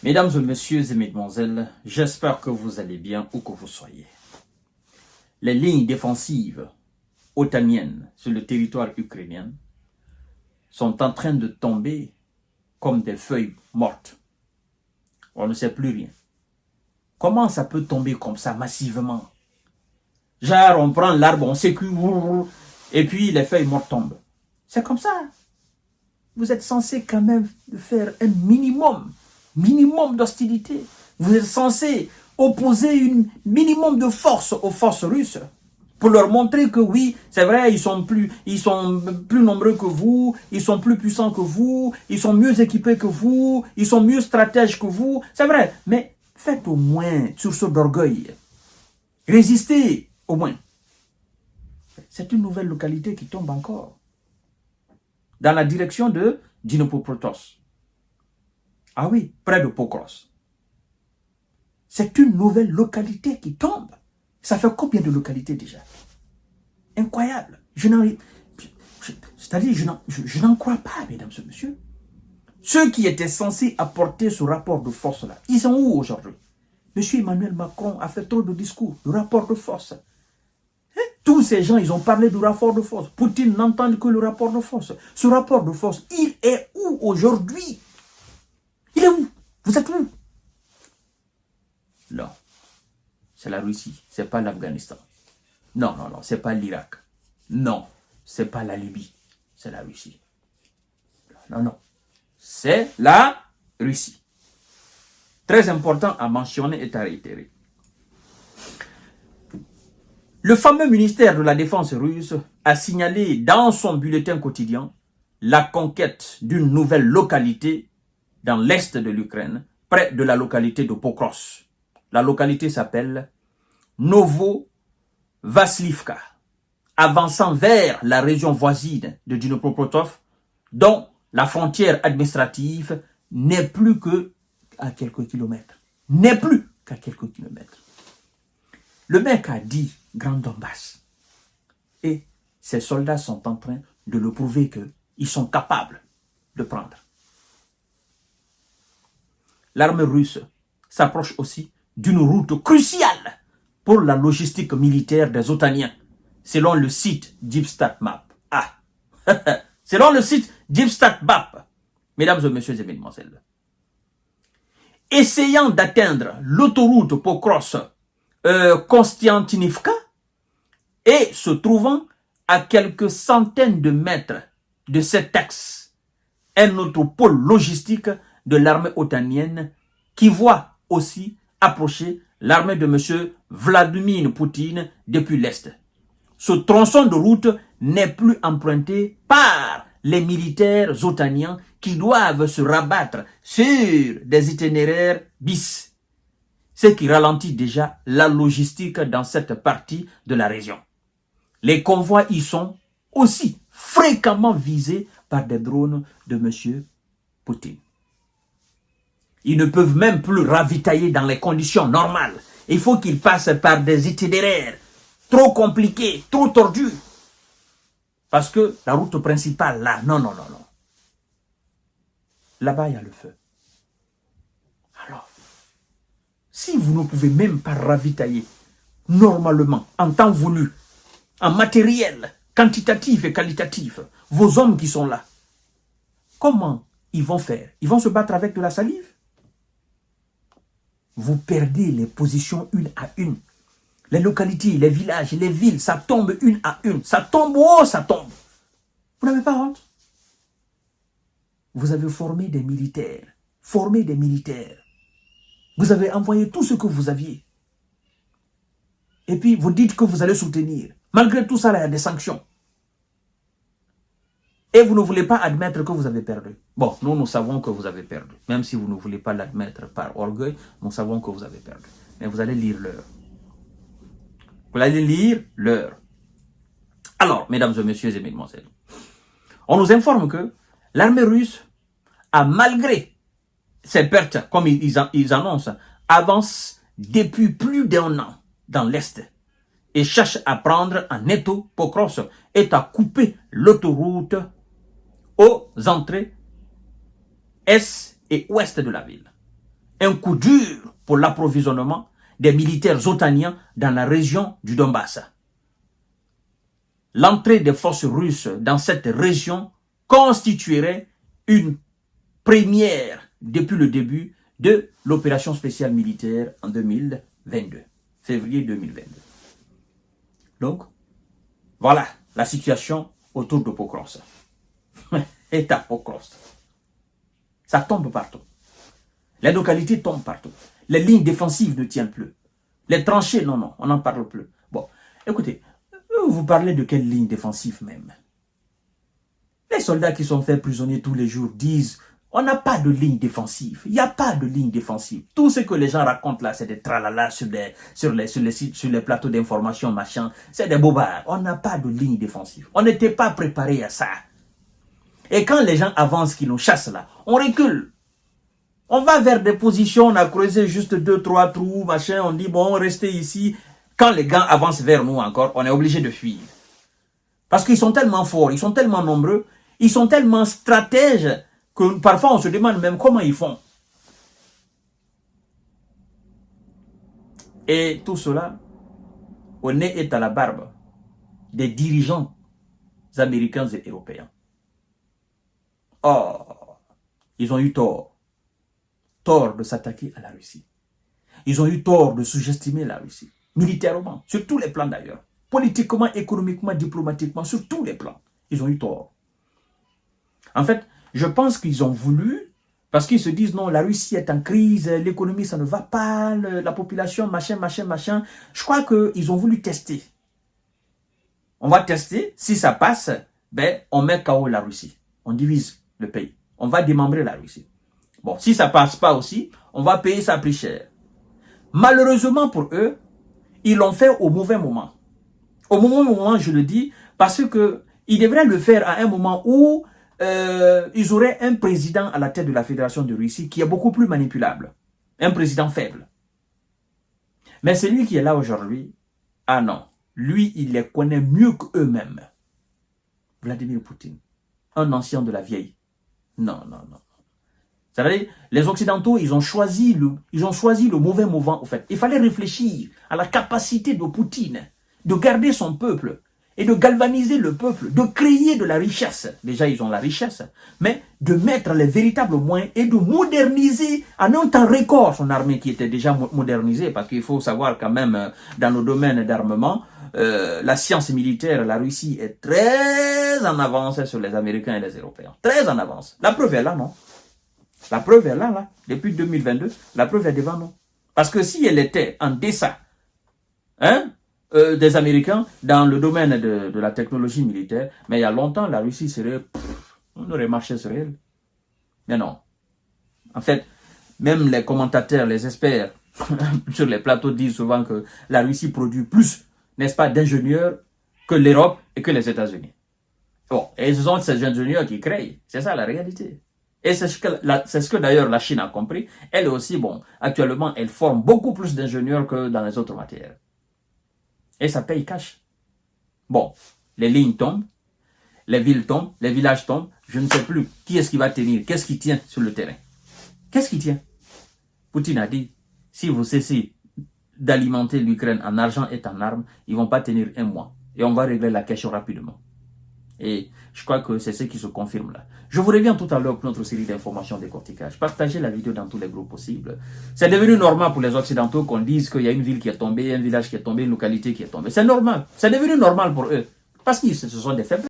Mesdames et messieurs et mesdemoiselles, j'espère que vous allez bien où que vous soyez. Les lignes défensives otaniennes sur le territoire ukrainien sont en train de tomber comme des feuilles mortes. On ne sait plus rien. Comment ça peut tomber comme ça massivement? Genre, on prend l'arbre, on sécue, et puis les feuilles mortes tombent. C'est comme ça. Vous êtes censé quand même faire un minimum d'hostilité. Vous êtes censé opposer un minimum de force aux forces russes pour leur montrer que oui, c'est vrai, ils sont plus nombreux que vous, ils sont plus puissants que vous, ils sont mieux équipés que vous, ils sont mieux stratèges que vous. C'est vrai, mais faites au moins sursaut d'orgueil. Résistez au moins. C'est une nouvelle localité qui tombe encore dans la direction de Dnipropetrovsk. Ah oui, près de Pokros. C'est une nouvelle localité qui tombe. Ça fait combien de localités déjà? Incroyable. C'est-à-dire, je n'en crois pas, mesdames et messieurs. Ceux qui étaient censés apporter ce rapport de force-là, ils sont où aujourd'hui? Monsieur Emmanuel Macron a fait trop de discours, le rapport de force. Tous ces gens, ils ont parlé du rapport de force. Poutine n'entend que le rapport de force. Ce rapport de force, il est où aujourd'hui? Il est où? Vous êtes où? Non. C'est la Russie. C'est pas l'Afghanistan. Non, c'est pas l'Irak. Non. C'est pas la Libye. C'est la Russie. Non. C'est la Russie. Très important à mentionner et à réitérer. Le fameux ministère de la Défense russe a signalé dans son bulletin quotidien la conquête d'une nouvelle localité dans l'est de l'Ukraine, près de la localité de Pokros. La localité s'appelle Novovaslivka, avançant vers la région voisine de Dnipropetrovsk, dont la frontière administrative n'est plus qu'à quelques kilomètres. Le mec a dit Grand Donbass. Et ces soldats sont en train de le prouver qu'ils sont capables de prendre. L'armée russe s'approche aussi d'une route cruciale pour la logistique militaire des Otaniens, selon le site DeepStatMap. Selon le site DeepStatMap, mesdames et messieurs et mesdemoiselles, essayant d'atteindre l'autoroute Pokros-Konstantinivka et se trouvant à quelques centaines de mètres de cet axe, un autre pôle logistique de l'armée otanienne qui voit aussi approcher l'armée de M. Vladimir Poutine depuis l'Est. Ce tronçon de route n'est plus emprunté par les militaires otaniens qui doivent se rabattre sur des itinéraires bis, ce qui ralentit déjà la logistique dans cette partie de la région. Les convois y sont aussi fréquemment visés par des drones de M. Poutine. Ils ne peuvent même plus ravitailler dans les conditions normales. Il faut qu'ils passent par des itinéraires trop compliqués, trop tordus. Parce que la route principale, là, non. Là-bas, il y a le feu. Alors, si vous ne pouvez même pas ravitailler normalement, en temps voulu, en matériel quantitatif et qualitatif, vos hommes qui sont là, comment ils vont faire? Ils vont se battre avec de la salive? Vous perdez les positions une à une. Les localités, les villages, les villes, ça tombe une à une. Ça tombe, ça tombe. Vous n'avez pas honte? Vous avez formé des militaires. Vous avez envoyé tout ce que vous aviez. Et puis, vous dites que vous allez soutenir. Malgré tout ça, il y a des sanctions. Et vous ne voulez pas admettre que vous avez perdu. Bon, nous savons que vous avez perdu. Même si vous ne voulez pas l'admettre par orgueil, nous savons que vous avez perdu. Mais vous allez lire l'heure. Alors, mesdames et messieurs et mesdemoiselles, on nous informe que l'armée russe a, malgré ses pertes, comme ils annoncent, avance depuis plus d'1 an dans l'Est et cherche à prendre en étau Pokros et à couper l'autoroute aux entrées est et ouest de la ville. un coup dur pour l'approvisionnement des militaires otaniens dans la région du Donbass. L'entrée des forces russes dans cette région constituerait une première depuis le début de l'opération spéciale militaire en 2022, février 2022. Donc, voilà la situation autour de Pokrovsk. Et à Pokrovsk. Ça tombe partout. Les localités tombent partout. Les lignes défensives ne tiennent plus. Les tranchées, non, on n'en parle plus. Bon, écoutez, vous parlez de quelle ligne défensive même? Les soldats qui sont faits prisonniers tous les jours disent on n'a pas de ligne défensive. Il n'y a pas de ligne défensive. Tout ce que les gens racontent là, c'est des tralala sur les plateaux d'information, machin. C'est des bobards. On n'a pas de ligne défensive. On n'était pas préparé à ça. Et quand les gens avancent, qui nous chassent là, on recule. On va vers des positions, on a creusé juste 2-3 trous, machin. On dit bon, restez ici. Quand les gars avancent vers nous encore, on est obligé de fuir. Parce qu'ils sont tellement forts, ils sont tellement nombreux, ils sont tellement stratèges que parfois on se demande même comment ils font. Et tout cela, au nez et à la barbe des dirigeants américains et européens. Oh, ils ont eu tort. Tort de s'attaquer à la Russie. Ils ont eu tort de sous-estimer la Russie. Militairement, sur tous les plans d'ailleurs. Politiquement, économiquement, diplomatiquement, sur tous les plans. Ils ont eu tort. En fait, je pense qu'ils ont voulu, parce qu'ils se disent non, la Russie est en crise, l'économie ça ne va pas, la population, machin. Je crois qu'ils ont voulu tester. On va tester, si ça passe, ben, on met KO la Russie. On divise le pays. On va démembrer la Russie. Bon, si ça passe pas aussi, on va payer ça plus cher. Malheureusement pour eux, ils l'ont fait au mauvais moment. Au mauvais moment, je le dis, parce que ils devraient le faire à un moment où ils auraient un président à la tête de la Fédération de Russie qui est beaucoup plus manipulable. Un président faible. Mais celui qui est là aujourd'hui, ah non, lui, il les connaît mieux qu'eux-mêmes. Vladimir Poutine, un ancien de la vieille. Non. Ça veut dire, les Occidentaux, ils ont choisi le mauvais moment, en fait. Il fallait réfléchir à la capacité de Poutine de garder son peuple et de galvaniser le peuple, de créer de la richesse. Déjà, ils ont la richesse, mais de mettre les véritables moyens et de moderniser en un temps record son armée qui était déjà modernisée, parce qu'il faut savoir quand même, dans le domaine d'armement, la science militaire, la Russie est très en avance sur les Américains et les Européens. Très en avance. La preuve est là, non? La preuve est là. Depuis 2022, la preuve est devant nous. Parce que si elle était en deçà, des Américains dans le domaine de la technologie militaire, mais il y a longtemps, la Russie serait... on aurait marché sur elle. Mais non. En fait, même les commentateurs, les experts sur les plateaux disent souvent que la Russie produit plus, n'est-ce pas, d'ingénieurs que l'Europe et que les États-Unis. Bon, et ce sont ces ingénieurs qui créent. C'est ça la réalité. Et c'est ce que d'ailleurs la Chine a compris. Elle aussi, bon, actuellement, elle forme beaucoup plus d'ingénieurs que dans les autres matières. Et ça paye cash. Bon, les lignes tombent, les villes tombent, les villages tombent. Je ne sais plus qui est-ce qui va tenir, qu'est-ce qui tient sur le terrain. Qu'est-ce qui tient? Poutine a dit, si vous cessez d'alimenter l'Ukraine en argent et en armes, ils ne vont pas tenir un mois. Et on va régler la question rapidement. Et je crois que c'est ce qui se confirme là. Je vous reviens tout à l'heure pour notre série d'informations décortiquage. Partagez la vidéo dans tous les groupes possibles. C'est devenu normal pour les Occidentaux qu'on dise qu'il y a une ville qui est tombée, un village qui est tombé, une localité qui est tombée. C'est normal. C'est devenu normal pour eux. Parce que ce sont des faibles.